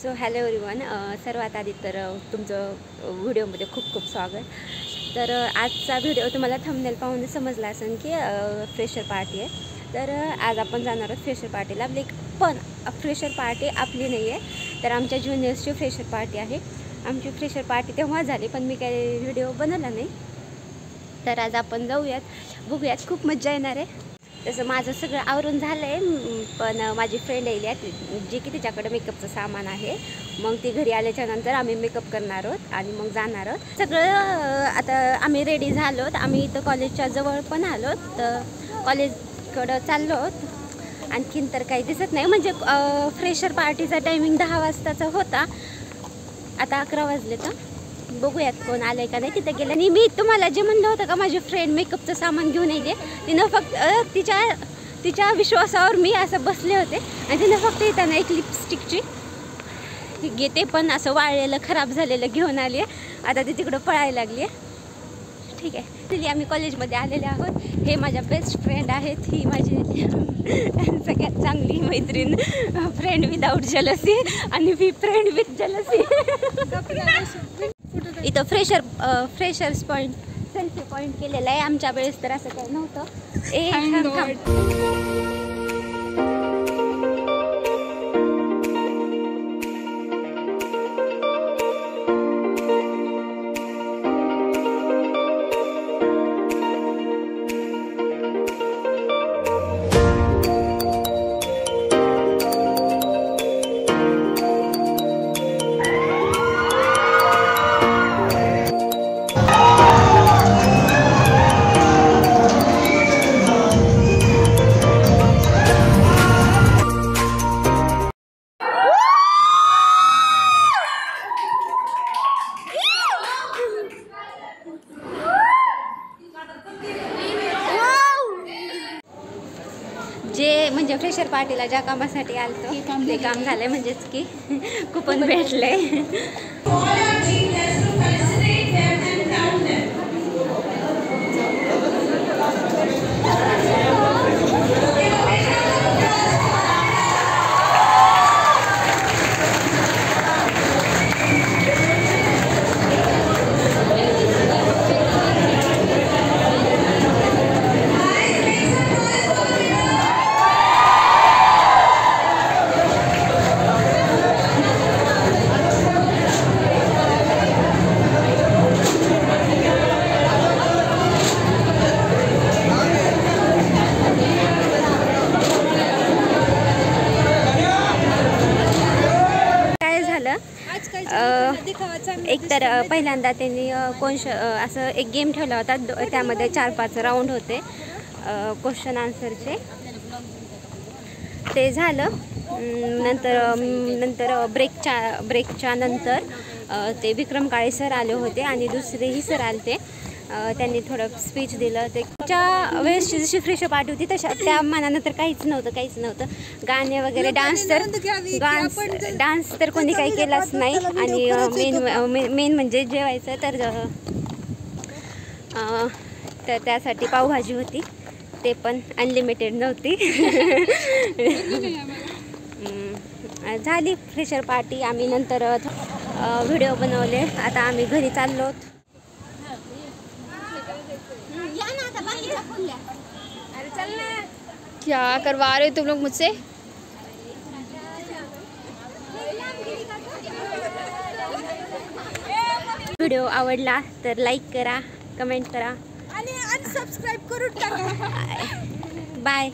So hello everyone, सर्वात आधी तर तुमचं व्हिडिओमध्ये खूप खूप स्वागत. तर आजचा व्हिडिओ तुम्हाला थंबनेल पाहून समजला असेल की फ्रेशर पार्टी आहे. तर आज आपण जाणार आहोत फ्रेशर पार्टीला. पण फ्रेशर पार्टी आपली नाही आहे, तर आमच्या ज्युनियर्सची फ्रेशर पार्टी आहे. आमची फ्रेशर पार्टी तेव्हा झाली, पण मी काही व्हिडिओ बनवला नाही. तर आज आपण जाऊयात, बघूयात, खूप मजा येणार आहे. तसं माझं सगळं आवरून झालं आहे, पण माझी फ्रेंड येईल आहे जी की तिच्याकडे मेकअपचं सामान आहे. मग ती घरी आल्याच्या नंतर आम्ही मेकअप करणार आहोत आणि मग जाणार आहोत. सगळं आता आम्ही रेडी झालो आहोत. आम्ही इथं कॉलेजच्या जवळ पण आलो, तर कॉलेजकडं चाललो आहोत. आणखीन तर काही दिसत नाही, म्हणजे फ्रेशर पार्टीचा टायमिंग 10 वाजताचा होता. आता 11 वाजले, तर बघूयात कोण आलं आहे का नाही. तिथं गेलं आणि मी तुम्हाला जे म्हणलं होतं का माझी फ्रेंड मेकअपचं सामान घेऊन येते, तिनं फक्त तिच्या विश्वासावर मी असं बसले होते आणि तिनं फक्त येताना एक लिपस्टिकची घेते, पण असं वाळलेलं खराब झालेलं घेऊन आली आहे. आता ती तिकडं पळायला लागली आहे. ठीक आहे, तिथे आम्ही कॉलेजमध्ये आलेले आहोत. हे माझ्या बेस्ट फ्रेंड आहेत, ही माझी सगळ्यात चांगली मैत्रीण, फ्रेंड विदाऊट जलसी आणि मी फ्रेंड विथ जलसी. इथं फ्रेशर्स पॉईंट, सेल्फी पॉईंट केलेला आहे. आमच्या वेळेस तर असं काही नव्हतं. जे म्हणजे फ्रेशर पार्टीला ज्या कामासाठी आलतो ते काम झालंय, म्हणजेच की कुपन भेटलंय. एक तर पहिल्यांदा त्यांनी असं एक गेम ठेवला होता, त्यामध्ये 4-5 राऊंड होते क्वेश्चन आन्सरचे. ते झालं. नंतर ब्रेकच्या नंतर ते विक्रम काळे सर आले होते आणि दुसरेही सर आले ते. त्यांनी थोडं स्पीच दिलं. त्याच्या वेळेसची जशी फ्रेश पार्टी होती तशा त्या मानानं तर काहीच नव्हतं. गाणे वगैरे डान्स तर कोणी काही केलाच नाही. आणि मेन म्हणजे जेवायचं तर त्यासाठी पावभाजी होती, ते पण अनलिमिटेड नव्हती. झाली फ्रेशर पार्टी. आम्ही नंतर व्हिडिओ बनवले. आता आम्ही घरी चाललो. क्या करवा रहे हो तुम लोग मुझसे? व्हिडिओ आवडला तर लाईक करा, कमेंट करा आणि सबस्क्राईब करून टाका. बाय.